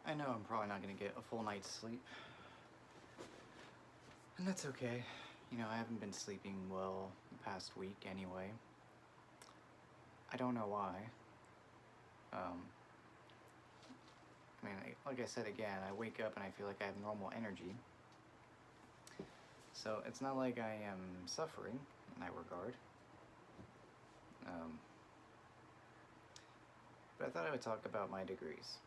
I know I'm probably not going to get a full night's sleep, and that's okay. I haven't been sleeping well the past week anyway. I don't know why. Um, like I said again, I wake up and I feel like I have normal energy. So it's not like I am suffering in that regard. Um, but I thought I would talk about my degrees.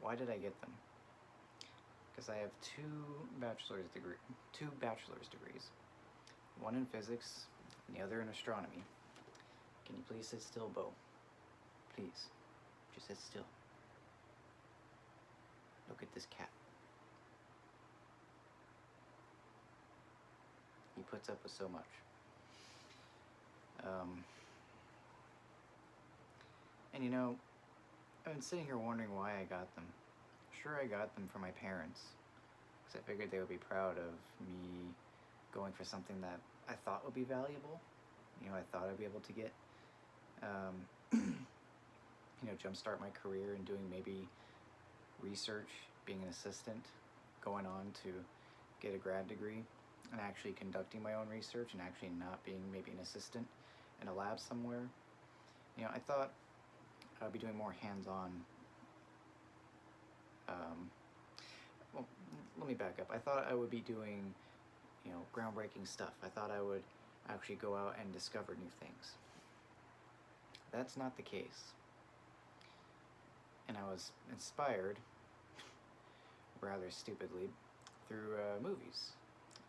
Why did I get them? Because I have two bachelor's degrees. One in physics, and the other in astronomy. Can you please sit still, Bo? Please, just sit still. Look at this cat. He puts up with so much. And I've been sitting here wondering why I got them. Sure, I got them for my parents, because I figured they would be proud of me going for something that I thought would be valuable. I thought I'd be able to get, jumpstart my career in doing maybe research, being an assistant, going on to get a grad degree, and actually conducting my own research and actually not being maybe an assistant in a lab somewhere. I thought I'd be doing more hands-on. Well, let me back up. I thought I would be doing, groundbreaking stuff. I thought I would actually go out and discover new things. That's not the case. And I was inspired, rather stupidly, through movies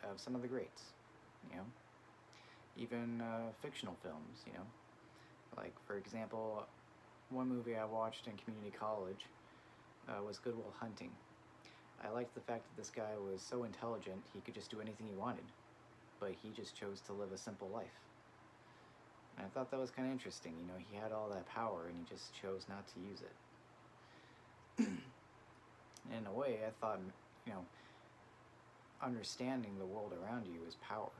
of some of the greats, even fictional films, Like, for example, one movie I watched in community college was Good Will Hunting. I liked the fact that this guy was so intelligent he could just do anything he wanted, but he just chose to live a simple life. And I thought that was kind of interesting. He had all that power and he just chose not to use it. And in a way, I thought, understanding the world around you is power.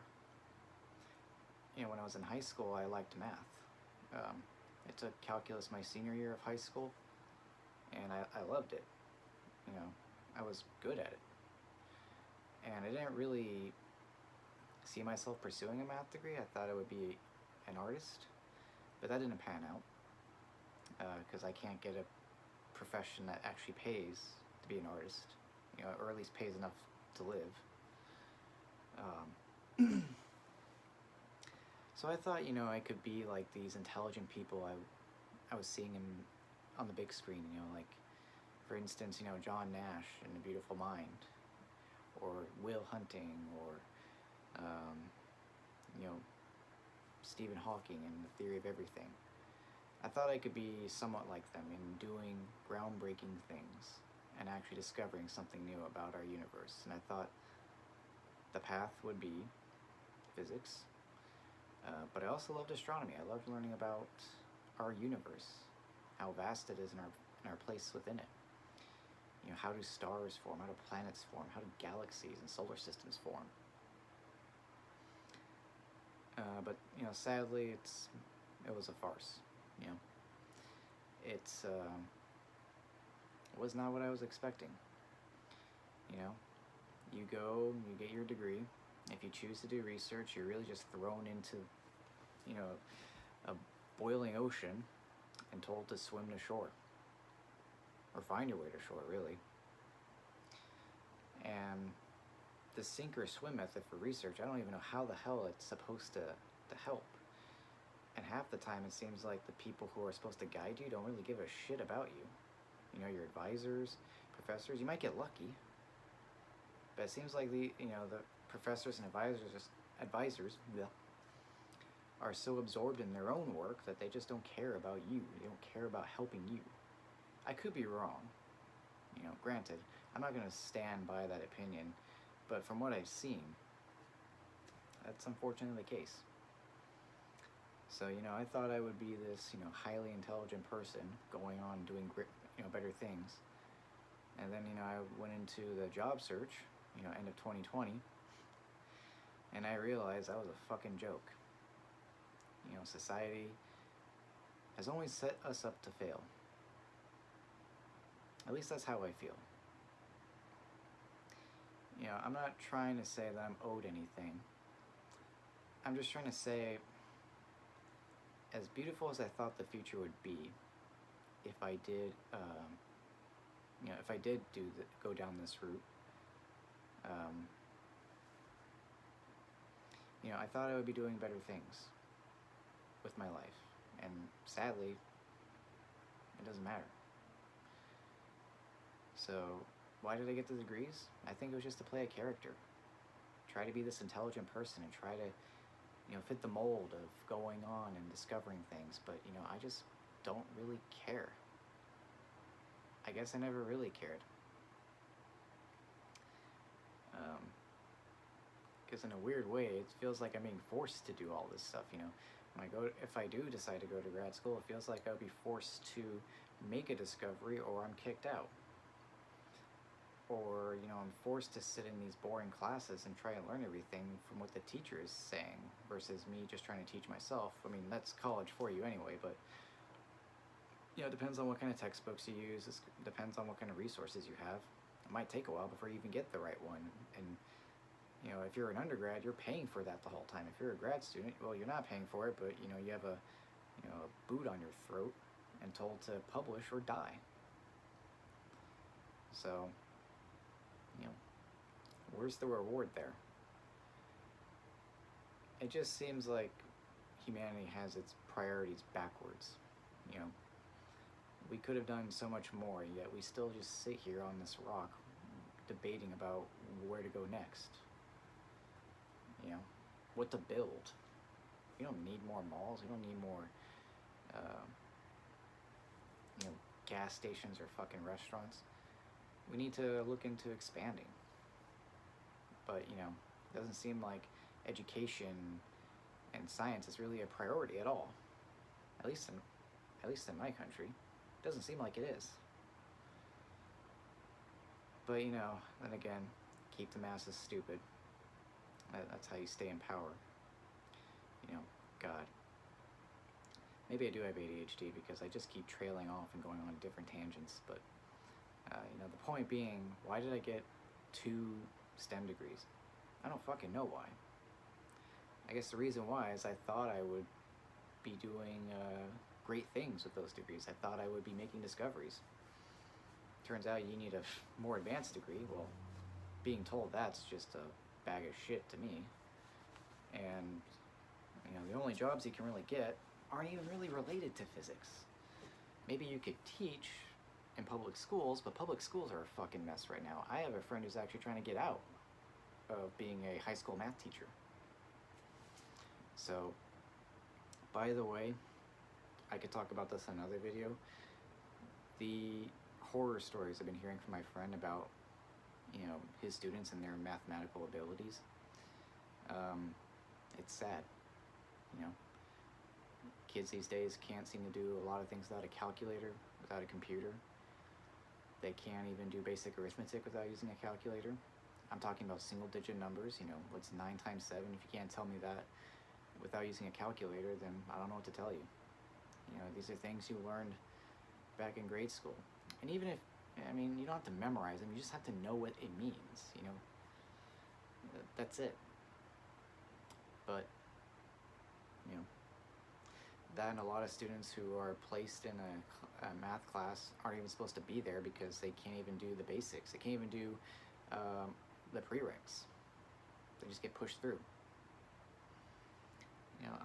When I was in high school, I liked math. I took calculus my senior year of high school, and I loved it. I was good at it. And I didn't really see myself pursuing a math degree. I thought I would be an artist, but that didn't pan out because I can't get a profession that actually pays to be an artist, or at least pays enough to live. So I thought, I could be like these intelligent people I was seeing on the big screen, like, for instance, John Nash in A Beautiful Mind, or Will Hunting, or, Stephen Hawking in The Theory of Everything. I thought I could be somewhat like them in doing groundbreaking things and actually discovering something new about our universe. And I thought the path would be physics, but I also loved astronomy. I loved learning about our universe, how vast it is in our place within it. How do stars form? How do planets form? How do galaxies and solar systems form? But sadly, it was a farce. It was not what I was expecting. You go, you get your degree. If you choose to do research, you're really just thrown into, a boiling ocean and told to swim to shore. Or find your way to shore, really. And the sink or swim method for research, I don't even know how the hell it's supposed to help. And half the time it seems like the people who are supposed to guide you don't really give a shit about you. Your advisors, professors, you might get lucky. But it seems like the professors and advisors are so absorbed in their own work that they just don't care about you. They don't care about helping you. I could be wrong. Granted, I'm not going to stand by that opinion, but from what I've seen, that's unfortunately the case. So, I thought I would be this, highly intelligent person going on doing, better things. And then, I went into the job search, end of 2020, and I realized that was a fucking joke. Society has always set us up to fail. At least that's how I feel. You know, I'm not trying to say that I'm owed anything. I'm just trying to say, as beautiful as I thought the future would be, if I did, if I did go down this route, um, I thought I would be doing better things with my life, and sadly, it doesn't matter. So, why did I get the degrees? I think it was just to play a character. Try to be this intelligent person and try to, fit the mold of going on and discovering things, but, I just don't really care. I guess I never really cared. Because in a weird way, it feels like I'm being forced to do all this stuff, if I do decide to go to grad school, it feels like I would be forced to make a discovery or I'm kicked out. Or, I'm forced to sit in these boring classes and try and learn everything from what the teacher is saying versus me just trying to teach myself. I mean, that's college for you anyway, but, it depends on what kind of textbooks you use. It depends on what kind of resources you have. It might take a while before you even get the right one. And, if you're an undergrad, you're paying for that the whole time. If you're a grad student, well, you're not paying for it, but, you have a boot on your throat and told to publish or die. So, where's the reward there? It just seems like humanity has its priorities backwards. We could have done so much more, yet we still just sit here on this rock debating about where to go next. What to build. We don't need more malls. We don't need more, gas stations or fucking restaurants. We need to look into expanding. But, it doesn't seem like education and science is really a priority at all. At least in my country. It doesn't seem like it is. But, then again, keep the masses stupid. That's how you stay in power. God. Maybe I do have ADHD because I just keep trailing off and going on different tangents. But, the point being, why did I get 2 STEM degrees? I don't fucking know why. I guess the reason why is I thought I would be doing great things with those degrees. I thought I would be making discoveries. Turns out you need a more advanced degree. Well, being told that's just a bag of shit to me. And, the only jobs you can really get aren't even really related to physics. Maybe you could teach in public schools, but public schools are a fucking mess right now. I have a friend who's actually trying to get out of being a high school math teacher. So, by the way, I could talk about this in another video. The horror stories I've been hearing from my friend about, his students and their mathematical abilities, it's sad. Kids these days can't seem to do a lot of things without a calculator, without a computer. They can't even do basic arithmetic without using a calculator. I'm talking about single-digit numbers. What's 9 times 7? If you can't tell me that without using a calculator, then I don't know what to tell you. These are things you learned back in grade school. And even if, you don't have to memorize them, you just have to know what it means, That's it. But, that and a lot of students who are placed in a math class aren't even supposed to be there because they can't even do the basics. They can't even do the prereqs. They just get pushed through.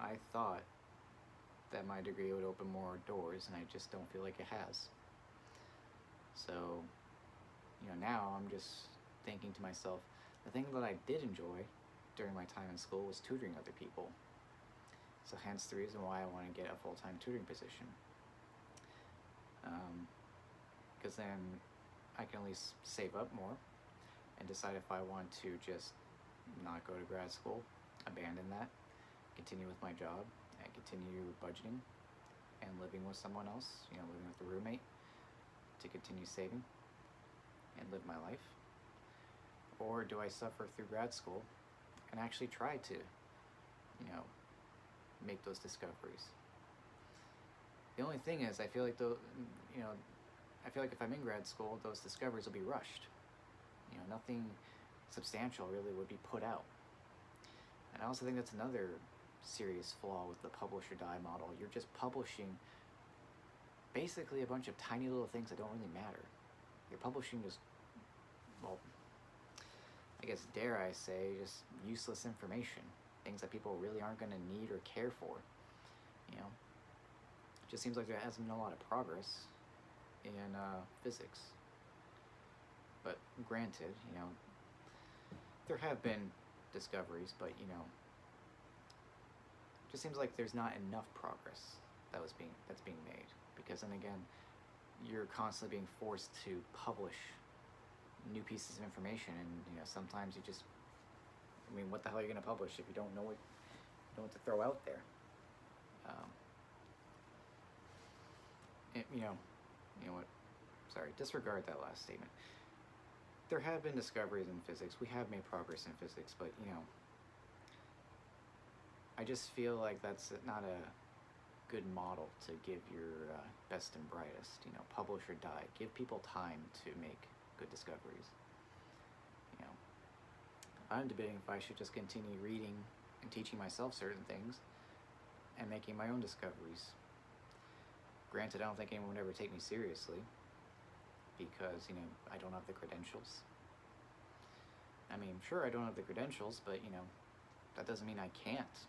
I thought that my degree would open more doors, and I just don't feel like it has. So, now I'm just thinking to myself, the thing that I did enjoy during my time in school was tutoring other people. So hence the reason why I want to get a full-time tutoring position. Because then I can at least save up more and decide if I want to just not go to grad school, abandon that, continue with my job, and continue budgeting and living with someone else, living with a roommate to continue saving and live my life. Or do I suffer through grad school and actually try to, make those discoveries? The only thing is, I feel like I feel like if I'm in grad school, those discoveries will be rushed. You know, nothing substantial really would be put out. And I also think that's another serious flaw with the publish or die model. You're just publishing basically a bunch of tiny little things that don't really matter. You're publishing just, well, I guess, dare I say, just useless information. Things that people really aren't going to need or care for. You know, it just seems like there hasn't been a lot of progress in physics. But granted, you know, there have been discoveries, but you know, it just seems like there's not enough progress that's being made. Because then again, you're constantly being forced to publish new pieces of information, and you know, sometimes you just, I mean, what the hell are you going to publish if you don't know what to throw out there? You know what? Sorry, disregard that last statement. There have been discoveries in physics. We have made progress in physics, but you know, I just feel like that's not a good model to give your best and brightest. You know, publish or die. Give people time to make good discoveries. You know, I'm debating if I should just continue reading and teaching myself certain things and making my own discoveries. Granted, I don't think anyone would ever take me seriously because, you know, I don't have the credentials. I mean, sure, I don't have the credentials, but, you know, that doesn't mean I can't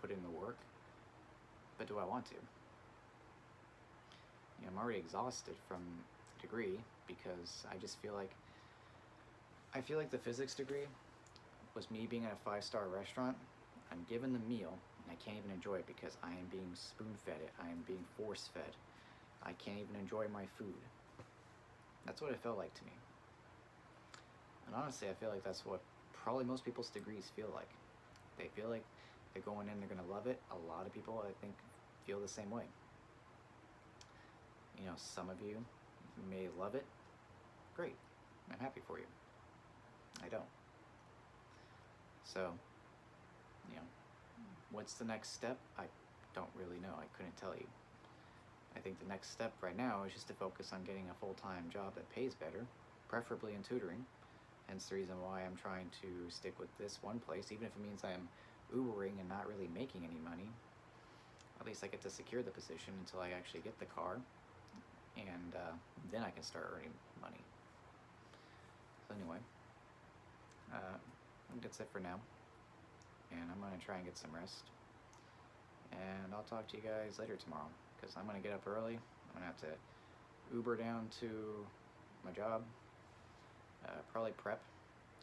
put in the work. But do I want to? You know, I'm already exhausted from the degree because I just feel like the physics degree was me being at a 5-star restaurant. I'm given the meal and I can't even enjoy it because I am being spoon-fed it. I am being force-fed. I can't even enjoy my food. That's what it felt like to me. And honestly, I feel like that's what probably most people's degrees feel like. They feel like they're going in, they're going to love it. A lot of people, I think, feel the same way. You know, some of you may love it. Great. I'm happy for you. I don't. So, you know, what's the next step? I don't really know. I couldn't tell you. I think the next step right now is just to focus on getting a full-time job that pays better, preferably in tutoring. Hence the reason why I'm trying to stick with this one place, even if it means I'm Ubering and not really making any money. At least I get to secure the position until I actually get the car, and then I can start earning money. So anyway, I think that's it for now, and I'm going to try and get some rest, and I'll talk to you guys later tomorrow, because I'm going to get up early. I'm going to have to Uber down to my job, probably prep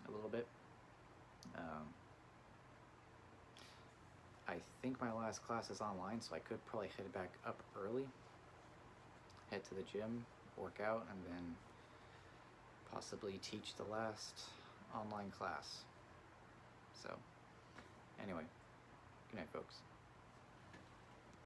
a little bit. I think my last class is online, so I could probably head back up early, head to the gym, work out, and then possibly teach the last online class. So, anyway, good night, folks.